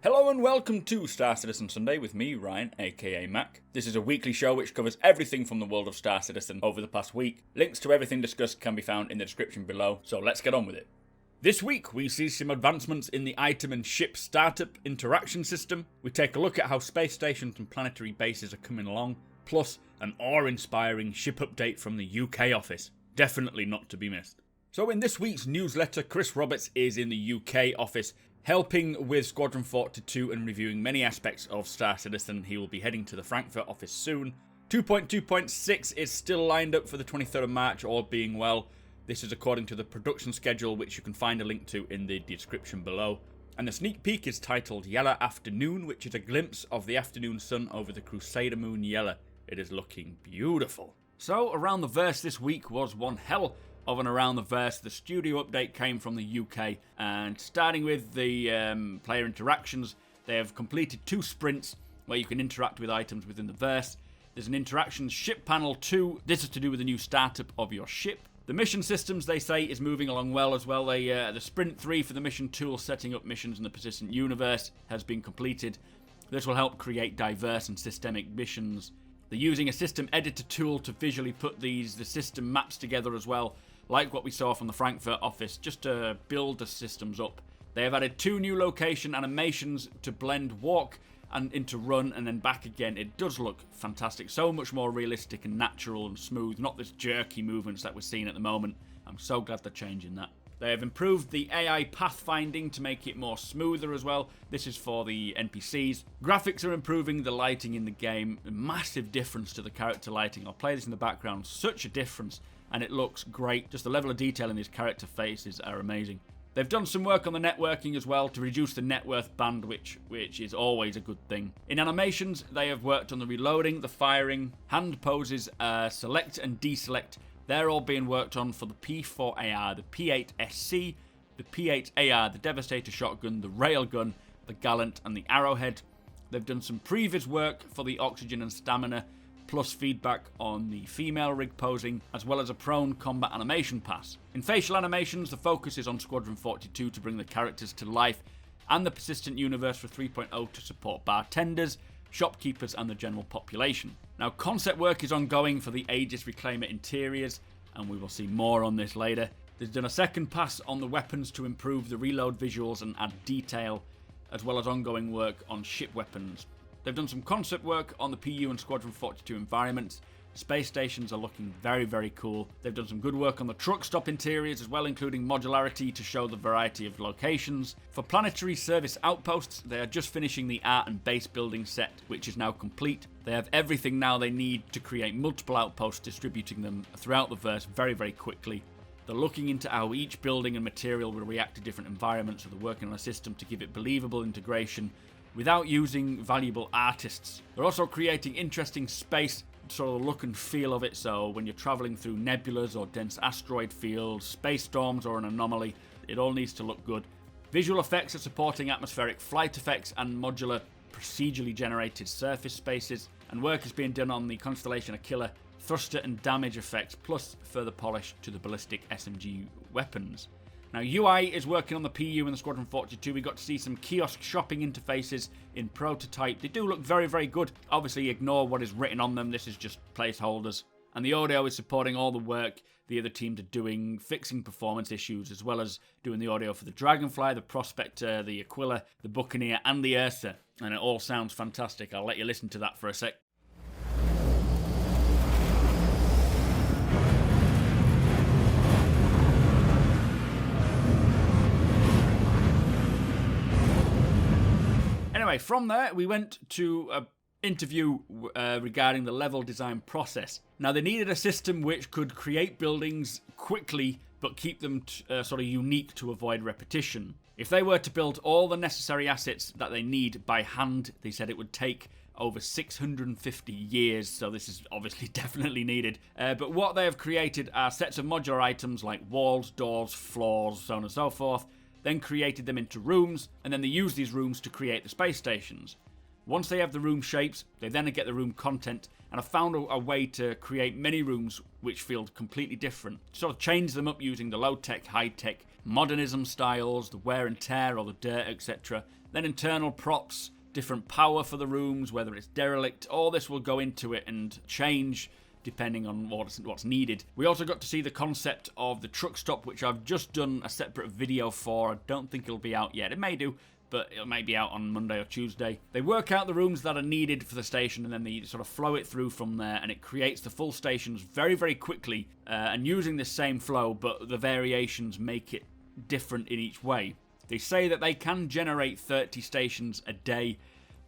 Hello and welcome to Star Citizen Sunday with me, Ryan, aka Mac. This is a weekly show which covers everything from the world of Star Citizen over the past week. Links to everything discussed can be found in the description below, so let's get on with it. This week we see some advancements in the item and ship startup interaction system. We take a look at how space stations and planetary bases are coming along, plus an awe-inspiring ship update from the UK office. Definitely not to be missed. So in this week's newsletter, Chris Roberts is in the UK office helping with Squadron 42 and reviewing many aspects of Star Citizen. He will be heading to the Frankfurt office soon. 2.2.6 is still lined up for the 23rd of March, all being well. This is according to the production schedule, which you can find a link to in the description below. And the sneak peek is titled Yela Afternoon, which is a glimpse of the afternoon sun over the Crusader moon Yela. It is looking beautiful. So, Around the Verse this week was one hell of an Around the Verse. The studio update came from the UK, and starting with the player interactions, they have completed 2 sprints where you can interact with items within the verse. There's an interactions ship panel 2. This is to do with the new startup of your ship. The mission systems, they say, is moving along well as well. The sprint 3 for the mission tool setting up missions in the persistent universe has been completed. This will help create diverse and systemic missions. They're using a system editor tool to visually put the system maps together as well, like what we saw from the Frankfurt office, just to build the systems up. They have added 2 new location animations to blend walk and into run and then back again. It does look fantastic, so much more realistic and natural and smooth, not this jerky movements that we're seeing at the moment. I'm so glad they're changing that. They have improved the AI pathfinding to make it more smoother as well. This is for the NPCs. Graphics are improving the lighting in the game. A massive difference to the character lighting. I'll play this in the background. Such a difference. And it looks great. Just the level of detail in these character faces are amazing. They've done some work on the networking as well to reduce the net worth band, which is always a good thing. In animations, they have worked on the reloading, the firing, hand poses, select and deselect. They're all being worked on for the P4AR, the P8SC, the P8AR, the Devastator shotgun, the railgun, the Gallant, and the Arrowhead. They've done some previous work for the oxygen and stamina, plus feedback on the female rig posing, as well as a prone combat animation pass. In facial animations, the focus is on Squadron 42 to bring the characters to life, and the persistent universe for 3.0 to support bartenders, shopkeepers, and the general population. Now, concept work is ongoing for the Aegis Reclaimer interiors, and we will see more on this later. They've done a second pass on the weapons to improve the reload visuals and add detail, as well as ongoing work on ship weapons. They've done some concept work on the PU and Squadron 42 environments. Space stations are looking very, very cool. They've done some good work on the truck stop interiors as well, including modularity to show the variety of locations. For planetary service outposts, they are just finishing the art and base building set, which is now complete. They have everything now they need to create multiple outposts, distributing them throughout the verse very, very quickly. They're looking into how each building and material will react to different environments, so they're working on a system to give it believable integration without using valuable artists. They're also creating interesting space, sort of the look and feel of it, so when you're travelling through nebulas or dense asteroid fields, space storms or an anomaly, it all needs to look good. Visual effects are supporting atmospheric flight effects and modular procedurally generated surface spaces, and work is being done on the Constellation Aquila thruster and damage effects, plus further polish to the ballistic SMG weapons. Now, UI is working on the PU and the Squadron 42. We got to see some kiosk shopping interfaces in prototype. They do look very, very good. Obviously, ignore what is written on them. This is just placeholders. And the audio is supporting all the work the other teams are doing, fixing performance issues, as well as doing the audio for the Dragonfly, the Prospector, the Aquila, the Buccaneer, and the Ursa. And it all sounds fantastic. I'll let you listen to that for a sec. Anyway, from there, we went to an interview regarding the level design process. Now, they needed a system which could create buildings quickly, but keep them sort of unique to avoid repetition. If they were to build all the necessary assets that they need by hand, they said it would take over 650 years, so this is obviously definitely needed. But what they have created are sets of modular items like walls, doors, floors, so on and so forth, then created them into rooms, and then they use these rooms to create the space stations. Once they have the room shapes, they then get the room content, and I found a way to create many rooms which feel completely different. Sort of change them up using the low-tech, high-tech, modernism styles, the wear and tear or the dirt, etc. Then internal props, different power for the rooms, whether it's derelict, all this will go into it and change depending on what's needed. We also got to see the concept of the truck stop, which I've just done a separate video for. I don't think it'll be out yet. It may do, but it may be out on Monday or Tuesday. They work out the rooms that are needed for the station, and then they sort of flow it through from there, and it creates the full stations very, very quickly, and using the same flow, but the variations make it different in each way. They say that they can generate 30 stations a day,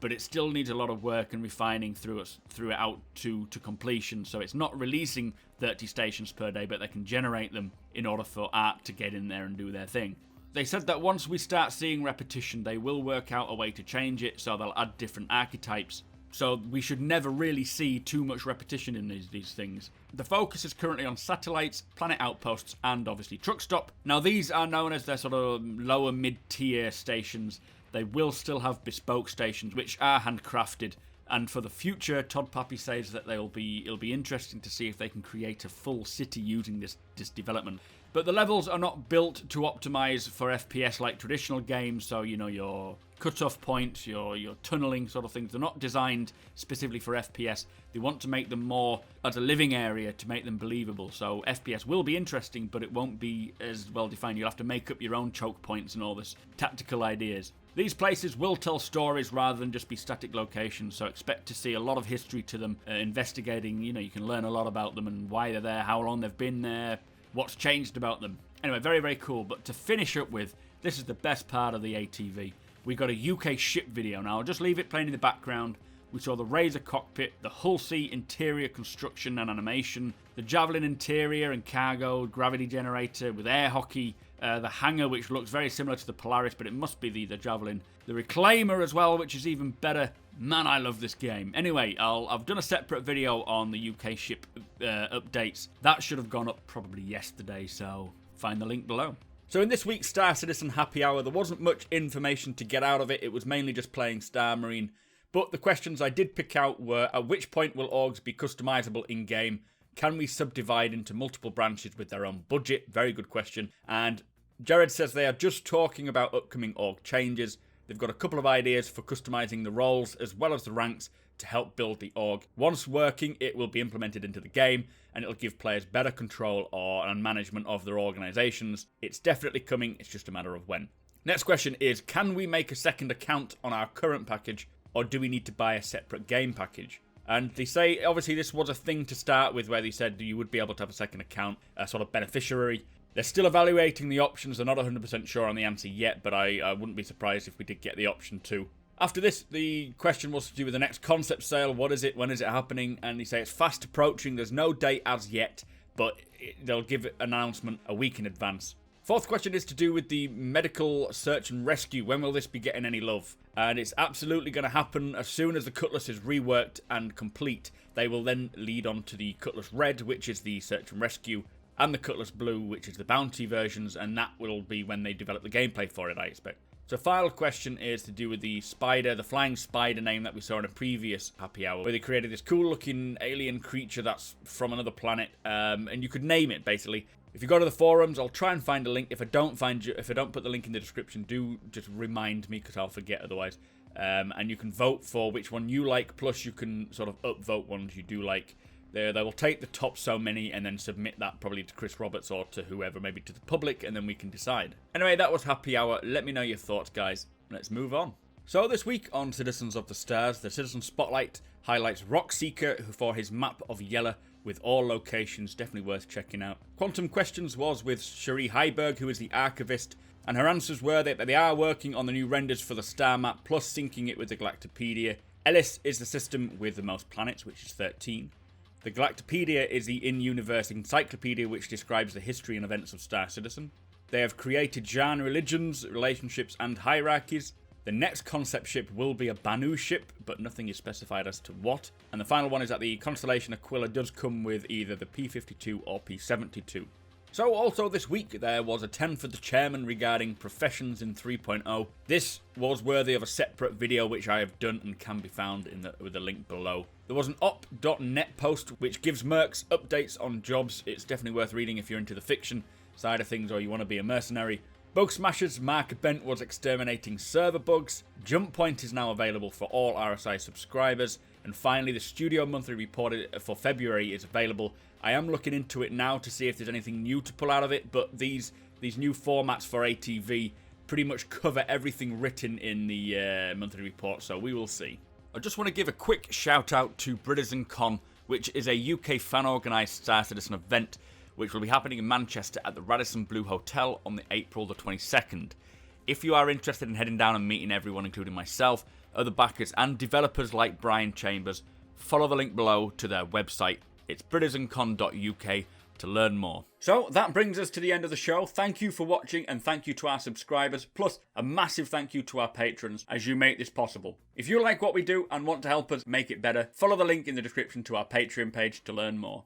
but it still needs a lot of work and refining through it out to completion. So it's not releasing 30 stations per day, but they can generate them in order for art to get in there and do their thing. They said that once we start seeing repetition, they will work out a way to change it, so they'll add different archetypes. So we should never really see too much repetition in these things. The focus is currently on satellites, planet outposts, and obviously truck stop. Now these are known as their sort of lower mid-tier stations. They will still have bespoke stations, which are handcrafted. And for the future, Todd Pappy says that it'll be interesting to see if they can create a full city using this development. But the levels are not built to optimize for FPS like traditional games, so you know, your cutoff points, your tunneling sort of things, they're not designed specifically for FPS. They want to make them more as a living area to make them believable. So FPS will be interesting, but it won't be as well defined. You'll have to make up your own choke points and all this tactical ideas. These places will tell stories rather than just be static locations, so expect to see a lot of history to them, investigating, you know, you can learn a lot about them and why they're there, how long they've been there, what's changed about them. Anyway, very, very cool. But to finish up with, this is the best part of the ATV. We got a UK ship video. Now, I'll just leave it playing in the background. We saw the Razor cockpit, the hull seat interior construction and animation, the Javelin interior and cargo, gravity generator with air hockey, the hangar, which looks very similar to the Polaris, but it must be the Javelin. The Reclaimer as well, which is even better. Man, I love this game. Anyway, I've done a separate video on the UK ship updates. That should have gone up probably yesterday, so find the link below. So in this week's Star Citizen Happy Hour, there wasn't much information to get out of it. It was mainly just playing Star Marine. But the questions I did pick out were, at which point will orgs be customizable in-game? Can we subdivide into multiple branches with their own budget? Very good question. And Jared says they are just talking about upcoming org changes. They've got a couple of ideas for customizing the roles as well as the ranks to help build the org. Once working, it will be implemented into the game, and it'll give players better control and management of their organizations. It's definitely coming, it's just a matter of when. Next question is, can we make a second account on our current package, or do we need to buy a separate game package? And they say, obviously this was a thing to start with, where they said you would be able to have a second account, a sort of beneficiary. They're still evaluating the options. They're not 100% sure on the answer yet, but I wouldn't be surprised if we did get the option too. After this, the question was to do with the next concept sale. What is it? When is it happening? And they say it's fast approaching. There's no date as yet, but they'll give an announcement a week in advance. Fourth question is to do with the medical search and rescue. When will this be getting any love? And it's absolutely going to happen as soon as the Cutlass is reworked and complete. They will then lead on to the Cutlass Red, which is the search and rescue, and the Cutlass Blue, which is the bounty versions, and that will be when they develop the gameplay for it, I expect. So final question is to do with the spider, the flying spider name that we saw in a previous Happy Hour, where they created this cool looking alien creature that's from another planet, and you could name it basically. If you go to the forums, I'll try and find a link. If I don't put the link in the description, do just remind me, because I'll forget otherwise. And you can vote for which one you like, plus you can sort of upvote ones you do like. They will take the top so many and then submit that probably to Chris Roberts or to whoever, maybe to the public, and then we can decide. Anyway, that was Happy Hour. Let me know your thoughts, guys. Let's move on. So this week on Citizens of the Stars, the Citizen Spotlight highlights Rockseeker for his map of Yela with all locations, definitely worth checking out. Quantum Questions was with Cherie Heiberg, who is the archivist, and her answers were that they are working on the new renders for the star map, plus syncing it with the Galactopedia. Ellis is the system with the most planets, which is 13. The Galactopedia is the in-universe encyclopedia which describes the history and events of Star Citizen. They have created genre religions, relationships, and hierarchies. The next concept ship will be a Banu ship, but nothing is specified as to what. And the final one is that the Constellation Aquila does come with either the P-52 or P-72. So also this week there was a 10 for the chairman regarding professions in 3.0. This was worthy of a separate video which I have done and can be found with the link below. There was an op.net post which gives mercs updates on jobs. It's definitely worth reading if you're into the fiction side of things or you want to be a mercenary. Bug Smashers Mark Bent was exterminating server bugs. Jump Point is now available for all RSI subscribers. And finally, the Studio Monthly Report for February is available. I am looking into it now to see if there's anything new to pull out of it, but these new formats for ATV pretty much cover everything written in the monthly report, so we will see. I just want to give a quick shout out to BritIsnCon, which is a UK fan-organised Star Citizen event which will be happening in Manchester at the Radisson Blu Hotel on the April the 22nd. If you are interested in heading down and meeting everyone, including myself, other backers and developers like Brian Chambers, follow the link below to their website. It's britisncon.uk to learn more. So that brings us to the end of the show. Thank you for watching, and thank you to our subscribers, plus a massive thank you to our patrons as you make this possible. If you like what we do and want to help us make it better, follow the link in the description to our Patreon page to learn more.